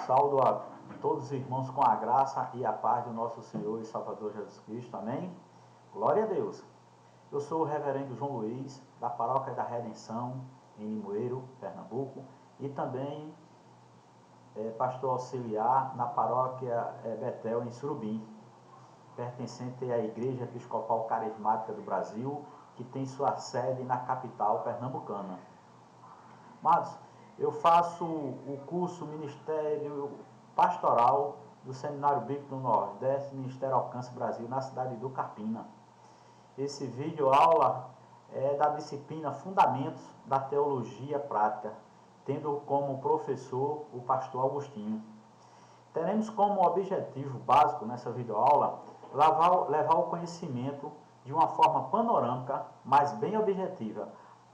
Saudo a todos os irmãos com a graça e a paz do nosso Senhor e Salvador Jesus Cristo. Amém? Glória a Deus. Eu sou o reverendo João Luiz, da Paróquia da Redenção, em Limoeiro, Pernambuco, e também pastor auxiliar na Paróquia Betel, em Surubim, pertencente à Igreja Episcopal Carismática do Brasil, que tem sua sede na capital pernambucana. Amados, eu faço o curso Ministério Pastoral do Seminário Bíblico do Nordeste, Ministério Alcance Brasil, na cidade do Carpina. Esse vídeo aula é da disciplina Fundamentos da Teologia Prática, tendo como professor o pastor Agostinho. Teremos como objetivo básico nessa videoaula levar o conhecimento de uma forma panorâmica, mas bem objetiva,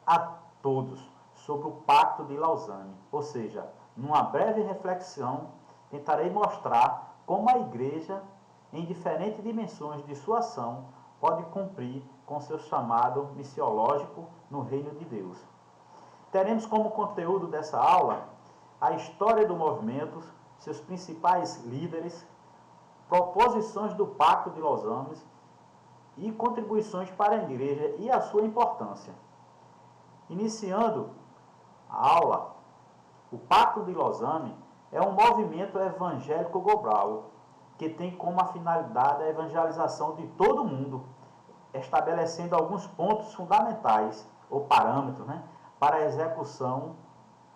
a todos sobre o Pacto de Lausanne. Ou seja, numa breve reflexão, tentarei mostrar como a Igreja, em diferentes dimensões de sua ação, pode cumprir com seu chamado missiológico no reino de Deus. Teremos como conteúdo dessa aula a história do movimento, seus principais líderes, proposições do Pacto de Lausanne e contribuições para a Igreja e a sua importância. Iniciando a aula, o Pacto de Lausanne é um movimento evangélico global que tem como a finalidade a evangelização de todo o mundo, estabelecendo alguns pontos fundamentais ou parâmetros, para a execução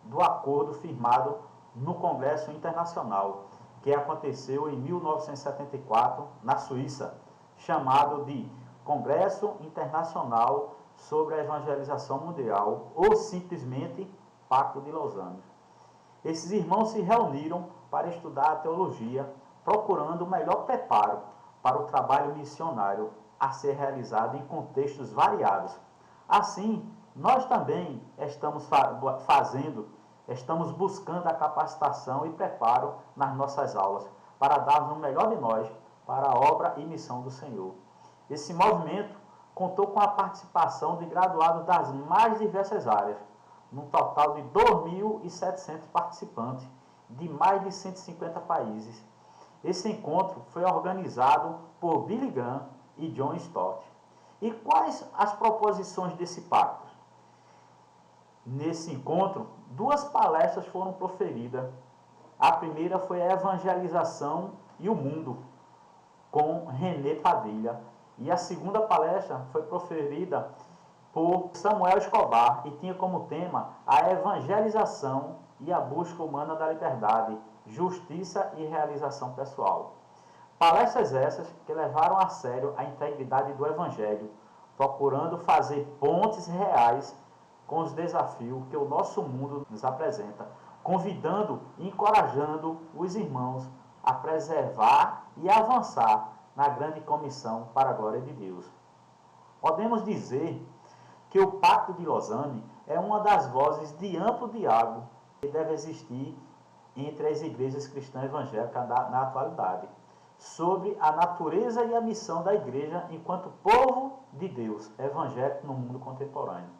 do acordo firmado no Congresso Internacional, que aconteceu em 1974 na Suíça, chamado de Congresso Internacional sobre a Evangelização Mundial, ou simplesmente Pacto de Lausanne. Esses irmãos se reuniram para estudar a teologia, procurando o melhor preparo para o trabalho missionário a ser realizado em contextos variados. Assim, nós também estamos buscando a capacitação e preparo nas nossas aulas, para darmos o melhor de nós para a obra e missão do Senhor. Esse movimento contou com a participação de graduados das mais diversas áreas, num total de 2.700 participantes, de mais de 150 países. Esse encontro foi organizado por Billy Graham e John Stott. E quais as proposições desse pacto? Nesse encontro, 2 palestras foram proferidas. A primeira foi a Evangelização e o Mundo, com René Padilha. E a segunda palestra foi proferida por Samuel Escobar e tinha como tema a evangelização e a busca humana da liberdade, justiça e realização pessoal. Palestras essas que levaram a sério a integridade do Evangelho, procurando fazer pontes reais com os desafios que o nosso mundo nos apresenta, convidando e encorajando os irmãos a preservar e avançar na grande comissão para a glória de Deus. Podemos dizer que o Pacto de Lausanne é uma das vozes de amplo diálogo que deve existir entre as igrejas cristãs evangélicas na atualidade, sobre a natureza e a missão da igreja enquanto povo de Deus evangélico no mundo contemporâneo.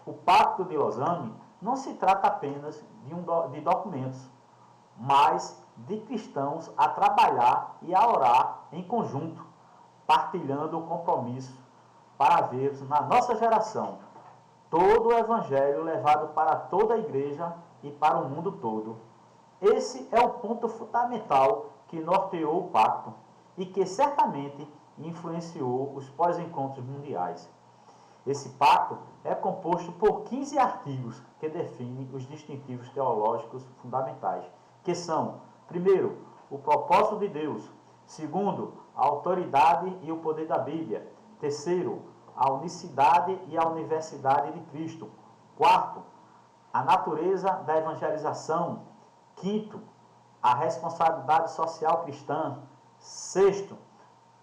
O Pacto de Lausanne não se trata apenas de documentos, mas de cristãos a trabalhar e a orar em conjunto, partilhando o compromisso para vermos na nossa geração todo o Evangelho levado para toda a igreja e para o mundo todo. Esse é o ponto fundamental que norteou o pacto e que certamente influenciou os pós-encontros mundiais. Esse pacto é composto por 15 artigos que definem os distintivos teológicos fundamentais, que são, primeiro, o propósito de Deus; segundo, a autoridade e o poder da Bíblia; terceiro, a unicidade e a universidade de Cristo; quarto, a natureza da evangelização; quinto, a responsabilidade social cristã; sexto,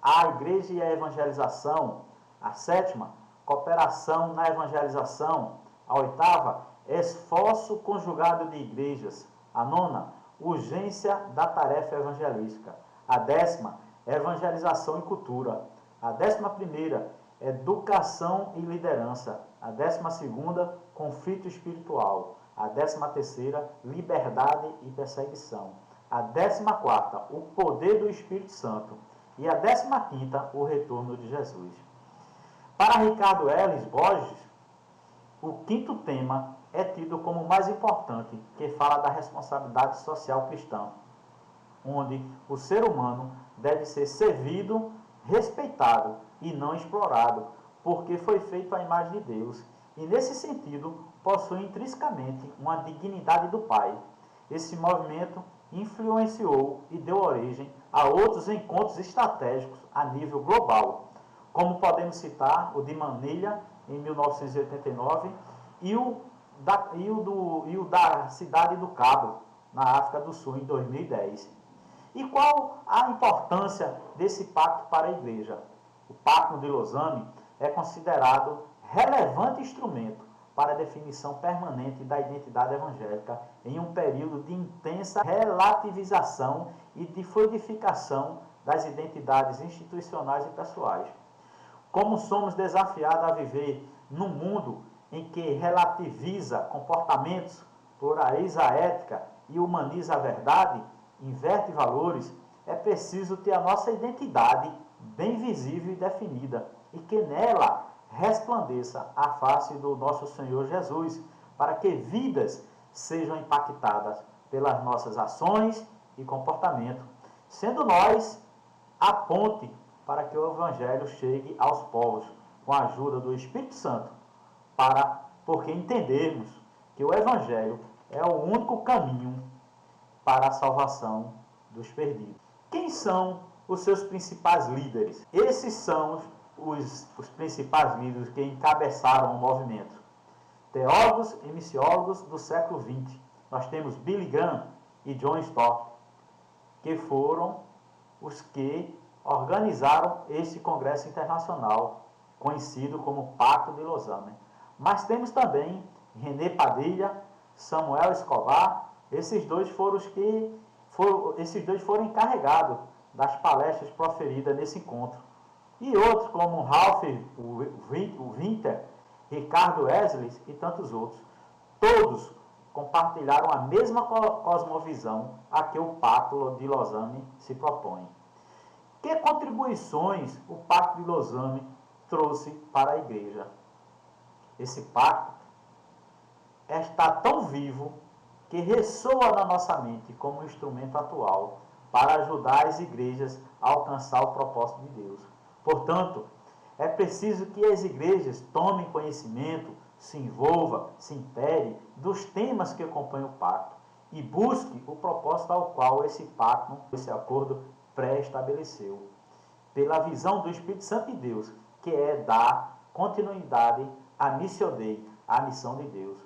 a igreja e a evangelização; a sétima, cooperação na evangelização; a oitava, esforço conjugado de igrejas; a nona, urgência da tarefa evangelística; a 10ª, evangelização e cultura; a 11ª, educação e liderança; a 12ª, conflito espiritual; a 13ª, liberdade e perseguição; A 14ª, o poder do Espírito Santo. E a 15ª, o retorno de Jesus. Para Ricardo Ellis Borges, o 5º tema é tido como o mais importante, que fala da responsabilidade social cristã, onde o ser humano deve ser servido, respeitado e não explorado, porque foi feito à imagem de Deus e, nesse sentido, possui intrinsecamente uma dignidade do Pai. Esse movimento influenciou e deu origem a outros encontros estratégicos a nível global, como podemos citar o de Manilha, em 1989, e o da Cidade do Cabo, na África do Sul, em 2010. E qual a importância desse pacto para a Igreja? O Pacto de Lausanne é considerado relevante instrumento para a definição permanente da identidade evangélica em um período de intensa relativização e de fluidificação das identidades institucionais e pessoais. Como somos desafiados a viver num mundo em que relativiza comportamentos, pluraliza a ética e humaniza a verdade, inverte valores, é preciso ter a nossa identidade bem visível e definida, e que nela resplandeça a face do nosso Senhor Jesus, para que vidas sejam impactadas pelas nossas ações e comportamento, sendo nós a ponte para que o Evangelho chegue aos povos, com a ajuda do Espírito Santo, porque entendermos que o Evangelho é o único caminho para a salvação dos perdidos. Quem são os seus principais líderes? Esses são os principais líderes que encabeçaram o movimento. Teólogos e missiólogos do século XX. Nós temos Billy Graham e John Stott, que foram os que organizaram esse congresso internacional, conhecido como Pacto de Lausanne. Mas temos também René Padilha, Samuel Escobar. Esses dois foram encarregados das palestras proferidas nesse encontro. E outros como Ralph Winter, Ricardo Wesley e tantos outros. Todos compartilharam a mesma cosmovisão a que o Pacto de Lausanne se propõe. Que contribuições o Pacto de Lausanne trouxe para a Igreja? Esse pacto está tão vivo que ressoa na nossa mente como um instrumento atual para ajudar as igrejas a alcançar o propósito de Deus. Portanto, é preciso que as igrejas tomem conhecimento, se envolvam, se integrem dos temas que acompanham o pacto e busquem o propósito ao qual esse pacto, esse acordo pré-estabeleceu, pela visão do Espírito Santo de Deus, que é dar continuidade à Missio Dei, à missão de Deus.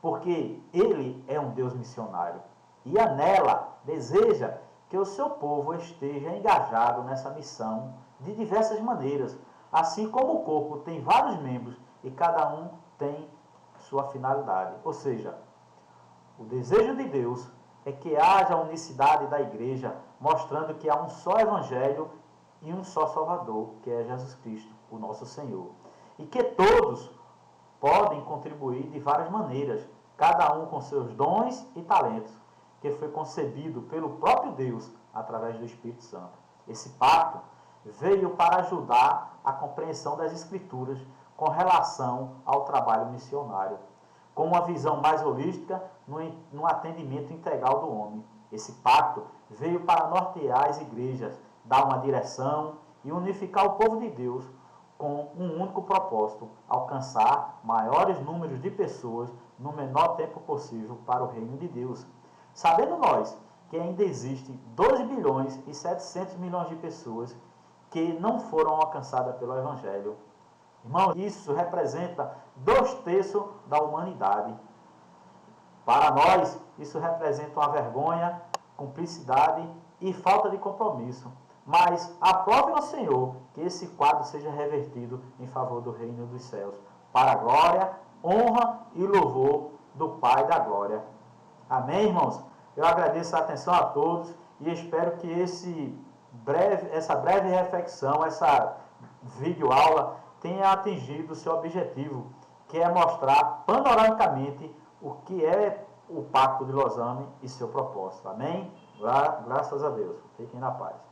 Porque Ele é um Deus missionário e nela deseja que o seu povo esteja engajado nessa missão de diversas maneiras, assim como o corpo tem vários membros e cada um tem sua finalidade. Ou seja, o desejo de Deus é que haja a unicidade da igreja, mostrando que há um só evangelho e um só Salvador, que é Jesus Cristo, o nosso Senhor. E que todos podem contribuir de várias maneiras, cada um com seus dons e talentos, que foi concebido pelo próprio Deus através do Espírito Santo. Esse pacto veio para ajudar a compreensão das Escrituras com relação ao trabalho missionário, com uma visão mais holística no atendimento integral do homem. Esse pacto veio para nortear as igrejas, dar uma direção e unificar o povo de Deus com um único propósito: alcançar maiores números de pessoas no menor tempo possível para o reino de Deus. Sabendo nós que ainda existe 12 bilhões e 700 milhões de pessoas que não foram alcançadas pelo Evangelho. Irmão, isso representa 2/3 da humanidade. Para nós, isso representa uma vergonha, cumplicidade e falta de compromisso. Mas aprove ao Senhor que esse quadro seja revertido em favor do reino dos céus, para a glória, honra e louvor do Pai da glória. Amém, irmãos? Eu agradeço a atenção a todos e espero que essa breve reflexão, essa videoaula, tenha atingido o seu objetivo, que é mostrar panoramicamente o que é o Pacto de Lausanne e seu propósito. Amém? Graças a Deus. Fiquem na paz.